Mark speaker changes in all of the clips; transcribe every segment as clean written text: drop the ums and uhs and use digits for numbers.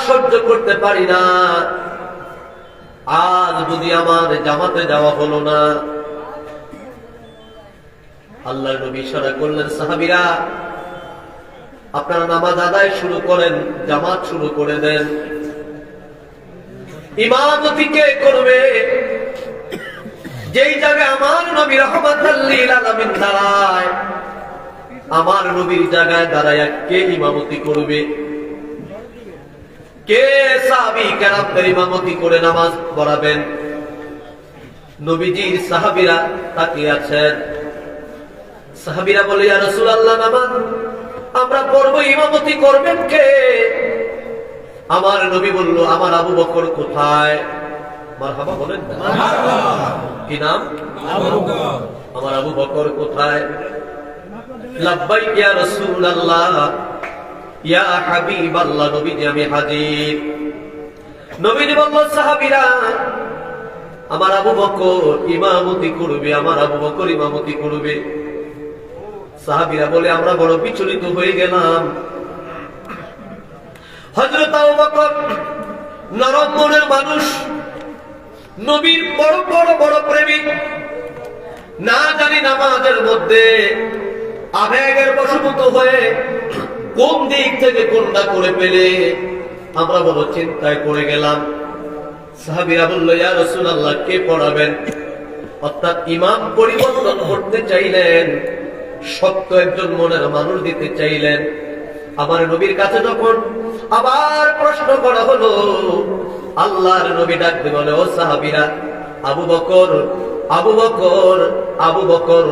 Speaker 1: সহ্য করতে পারি না, আজ যদি আমার জামাতে যাওয়া হলো না। আল্লাহর নবী ইশারা করলেন, সাহাবীরা আপনারা নামাজ আদায় শুরু করেন, জামাত শুরু করে দেন। ইমামতি কে করবে? যেই জায়গায় আমার নবী রাহমাতাল লিল আলামিন দাঁড়ায়, আমার নবীর জায়গায় দাঁড়ায় কে ইমামতি করবে? কে সাহাবী কেরামদের ইমামতি করে নামাজ পড়াবেন? নবীজির সাহাবীরা তাকিয়ে আছেন। সাহাবীরা বলে, ইয়া রাসূলুল্লাহ, নামাজ আমরা পড়ব, ইমামতি করবেন কে? আমার নবী বলল, আমার আবু বকর কোথায়? মারহাবা বলেন না, কি নাম? আবু বকর। আমার আবু বকর কোথায়? লাব্বাইক ইয়া রাসূলুল্লাহ, ইয়া হাবিবাল্লাহ, নবীজি আমি হাজির। নবীজি বলল, সাহাবীরা আমার আবু বকর ইমামতি করবে, আমার আবু বকর ইমামতি করবে। সাহাবীরা বলে, আমরা বড় বিচলিত হয়ে গেলাম। হযরত আবু বকর নরম মনের মানুষ, নবীর বড় বড় বড় প্রেমিক, না জানি নামাজের মধ্যে আবেগের বশবর্তী হয়ে কোন দিক থেকে কোনটা করে ফেলে আমরা বড় চিন্তায় পড়ে গেলাম। সাহাবীরা বলল, ইয়া রাসূলুল্লাহ, কে পড়াবেন? অর্থাৎ ইমাম পরিবর্তন করতে চাইলেন, সত্য একজন মনের মানুষ দিতে চাইলেন। আমার নবীর কাছে যখন আবার প্রশ্ন করা হলো, আল্লাহর নবী ডাক দিয়ে বলে, ও সাহাবীরা, আবু বকর, আবু বকর, আবু বকর,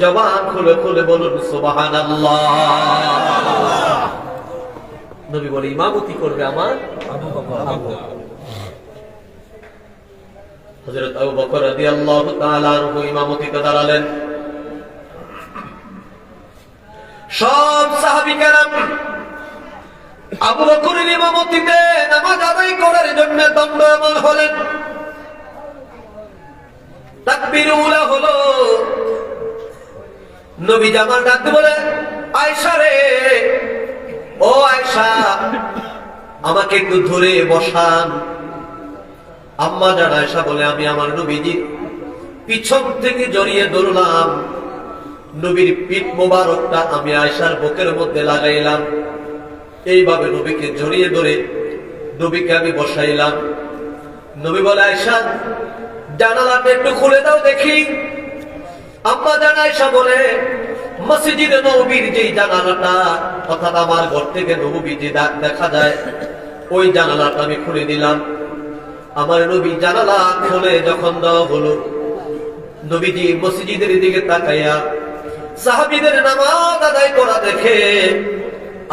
Speaker 1: জবান খুলে খুলে বলুন সুবহানাল্লাহ। নবী বলে, ইমামতি করবে আমার আবু বকর। হযরত আবু বকর রাদিয়াল্লাহু তাআলা আনহু ইমামতিতে দাঁড়ালেন। সব সাহাবী কেরাম আবু বকরের ইমামতিতে নামাজ আদায় করার জন্য দণ্ডায়মান হলেন। তাকবীর উলা হলো। নবী জামাল ডাকতে বলে, আয়েশা রে, ও আয়েশা, আমাকে একটু ধরে বসান। আম্মা জান আয়েশা বলে, আমি আমার নবীজি পিছন থেকে জড়িয়ে ধরলাম, নবীর পিঠ মোবারকটা আমি আয়েশার বুকের মধ্যে লাগাইলাম। এইভাবে নবীকে জড়িয়ে ধরে নবীকে আমি বসাইলাম। নবী বলে, আয়েশা, জানালাটা একটু খুলে দাও দেখি। আম্মা জান আয়েশা বলে, মসজিদে নববীর যেই জানালাটা, অর্থাৎ আমার ঘর থেকে নববীজি দেখা যায়, ওই জানালাটা আমি খুলে দিলাম। আমার নবী জানালা খুলে যখন দেওয়া হলো, নবীজি মসজিদের দিকে তাকাইয়া সাহাবীদের নামাজ আদায় করা দেখে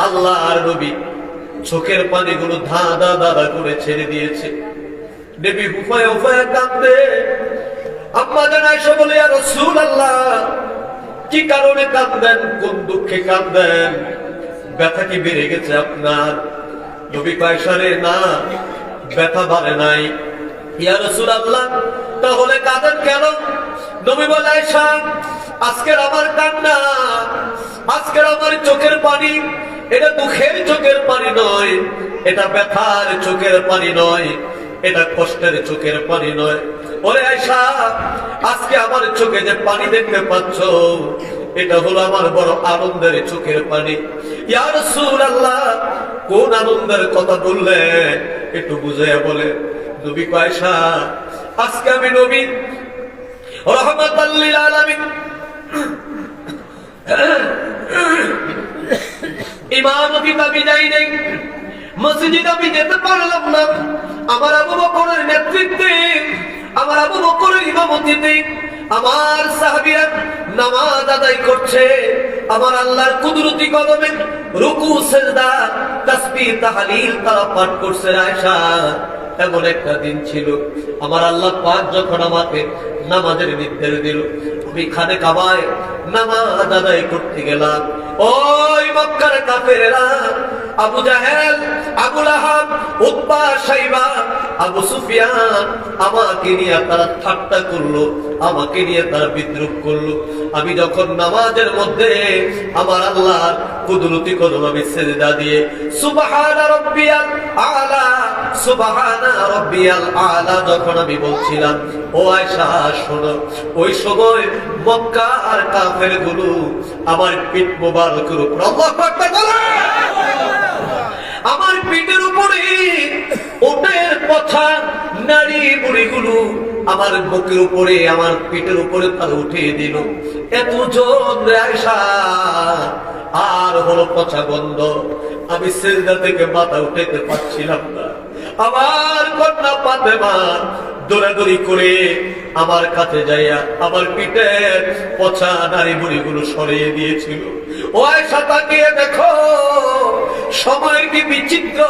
Speaker 1: আল্লাহর নবী চোখের পানিগুলো ধাঁধা ধাঁধা করে ছেড়ে দিয়েছে। নবী হুফায় হুফায় কাঁদে। আম্মা জান আয়েশা বলে, ইয়া রাসূলুল্লাহ, কি কারণে কাঁদবেন? কোন দুঃখে কাঁদবেন? ব্যথা কি বেড়ে গেছে আপনার? নবী কয়, আয়েশা, না, ব্যথা বাড়ে নাই। ইয়া রাসূলুল্লাহ, তাহলে কাঁদেন কেন? নবী বলে, আয়েশা, আজকের আমার কান্না, আজকের আমার চোখের পানি, এটা দুঃখের চোখের পানি নয়, এটা ব্যথার চোখের পানি নয়, এটা কষ্টের চোখের পানি নয়। ওরে আয়েশা, আজকে আমার চোখে যে পানি দেখতে পাচ্ছ, এটা হলো আমার বড় আনন্দের চোখের পানি। ইয়া রাসূলুল্লাহ, কোন আনন্দের কথা বললে একটু বুঝাইয়া বলে। নবী কয়, আয়েশা, আজকে আমি নবী রাহমাতাল লিল আলামিন ইমামতি আমি যাই নাই, মসজিদে আমি যেতে পারলাম না। আমার আবু বকরের নেতৃত্বে, আমার আবু বকরের ইমামতিতে আমার সাহাবীরা নামাজ আদায় করছে। আমার আল্লাহর কুদরতি কদমে রুকু সিজদা তাসবিহ তাহলিল তারা পাঠ করছে। আয়েশা, এমন একটা দিন ছিল, আমার আল্লাহ পাক যখন আমাকে নামাজের নির্দেশ দিল, আমি খানে কাবায় নামাজ আদায় করতে গেলাম। ওই মক্কার কাফেরেরা, আবু জাহেল, আবু লাহাব, উতবা, শাইবা, আবু সুফিয়ান, আমাকে নিয়ে তারা ঠাট্টা করলো, আমাকে নিয়ে তারা বিদ্রুপ করলো। আমি যখন নামাজের মধ্যে আমার আল্লাহর কুদরতি কদম আমি সিজদা দিয়ে সুবহান রাব্বিয়াল আলা সুবহানা রাব্বিয়াল আলা যখন আমি বলছিলাম, ও আয়েশা শোনো, ওই সময় মক্কার কাফেরগুলো আমার পিঠ মোবারকের উপর, আল্লাহু আকবার বলে, আমার পিঠের উপরে উটের পছা নারী বুড়িগুলো আমার বুকের উপরে, আমার পিঠের উপরে তারা উঠিয়ে দিল। এত জোর আয়েশা, আর হলো পছা বন্ধ, আমি সিজদা থেকে মাথা উঠাতে পারছিলাম না। আমার কন্যা ফাতেমা দৌড়াদৌড়ি করে আমার কাছে যাইয়া আমার পিঠের পছা নারী বুড়িগুলো সরিয়ে দিয়েছিল। ও আয়েশা তাকিয়ে দেখো, সময়ের কি বিচিত্র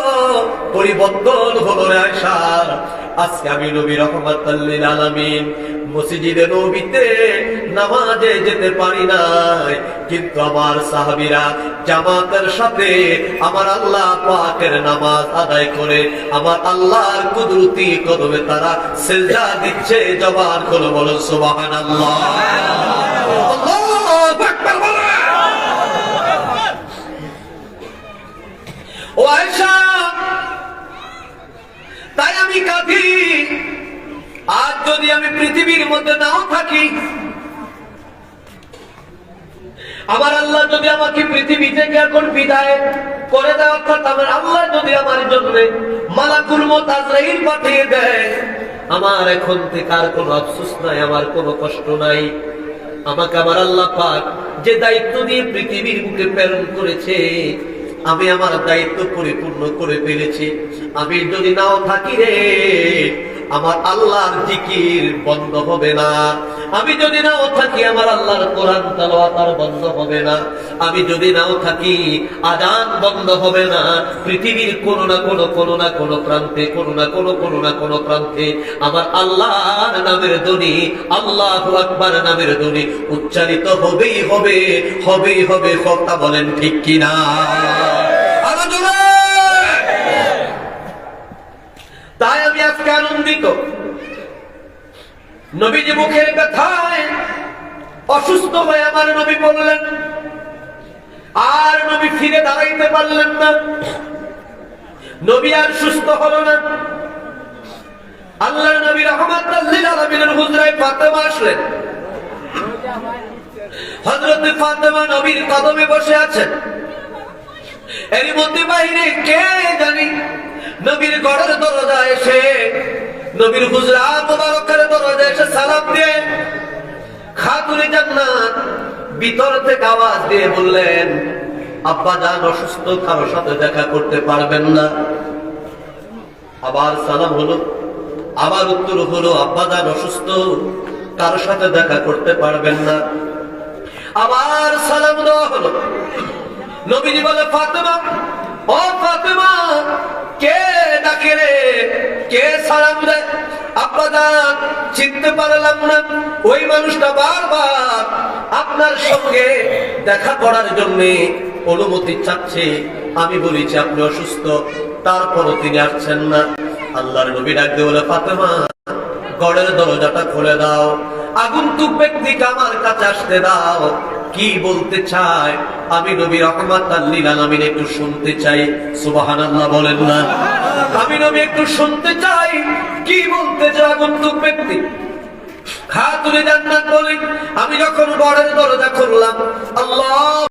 Speaker 1: পরিবর্তন হলো রে আয়েশা। আজকে আমি নবী রাহমাতাল লিল আলামিন মসজিদে নবীতে নামাজে যেতে পারি নাই, কিন্তু আমার সাহাবীরা জামাতের সাথে আমার আল্লাহ পাকের নামাজ আদায় করে আমার আল্লাহর কুদরতি কদমে তারা সিজদা দিচ্ছে। জবান করে বলো সুবহানাল্লাহ, আল্লাহু আকবার বলো। ও আয়েশা, তাই আমি কাঁদি, আজ যদি আমি পৃথিবীর মধ্যে নাও থাকি, আমার আল্লাহ যদি আমাকে পৃথিবী থেকে এখন বিদায় করে দেয়, অর্থাৎ আমার আল্লাহ যদি আমার জন্য মালাকুল মউত আজরাইল পাঠিয়ে দেয়, আমার এখন থেকে আর কোনো আফসোস নাই, আমার কোনো কষ্ট নাই। আমাকে আমার আল্লাহ পাক যে দায়িত্ব দিয়ে পৃথিবীর বুকে প্রেরণ করেছে, আমি আমার দায়িত্ব পরিপূর্ণ করে ফেলেছি। আমি যদি নাও থাকি রে, আমার আল্লাহর জিকির বন্ধ হবে না। আমি যদি নাও থাকি, আমার আল্লাহর কোরআন তেলাওয়াত আর বন্ধ হবে না। আমি যদি নাও থাকি, আযান বন্ধ হবে না। পৃথিবীর কোনো না কোনো প্রান্তে, কোনো না কোনো প্রান্তে আমার আল্লাহর নামের ধ্বনি, আল্লাহু আকবার নামের ধ্বনি উচ্চারিত হবেই হবে। কথা বলেন ঠিক কিনা? তাই আমি আজকে আনন্দিত। নবীজি মুখের ব্যথায় অসুস্থ হয়ে আমার নবী বললেন, আর নবী ফিরে দাঁড়াইতে পারলেন না, নবী আর সুস্থ হলো না। আল্লাহর নবী রাহমাতাল লিল আলামিনের হুজরায় ফাতেমা আসলেন। হযরত ফাতেমা নবীর কদমে বসে আছেন। এর মধ্যে বাইরে কে জানি নবীর ঘরের দরজায় এসে, নবীর হুজরা মুবারকের দরজায় এসে সালাম দিয়ে খাতুনে জান্নাত ভিতর থেকে আওয়াজ দিয়ে বললেন, আব্বা জান অসুস্থ, কারোর সাথে দেখা করতে পারবেন না। আবার সালাম হলো, আবার উত্তর হলো, আব্বা জান অসুস্থ, কারোর সাথে দেখা করতে পারবেন না। আবার সালাম দেওয়া হলো। নবীজি বলে, ফাতেমা, ও ফাতেমা, কে ডাকে রে, কে সালাম দেয়? আব্বা জান চিনতে পারলাম না। ওই মানুষটা বারবার আপনার সঙ্গে দেখা করার জন্য অনুমতি চাচ্ছে। আমি বলেছি আপনি অসুস্থ, তারপরও তিনি আসছেন না। আল্লাহর নবী ডাক দিয়ে বলে, ফাতেমা, ঘরের দরজাটা খুলে দাও, আগন্তুক ব্যক্তিকে আমার কাছে আসতে দাও। কি বলতে চায় আমি নবী রাহমাতাল লিল আলামিন একটু শুনতে চাই। সুবহানাল্লাহ বলেন না? আমি নবী একটু শুনতে চাই কি বলতে চায় আগন্তুক ব্যক্তি। খাতুনে জান্নাত বলেন, আমি যখন ঘরের দরজা খুললাম, আল্লাহ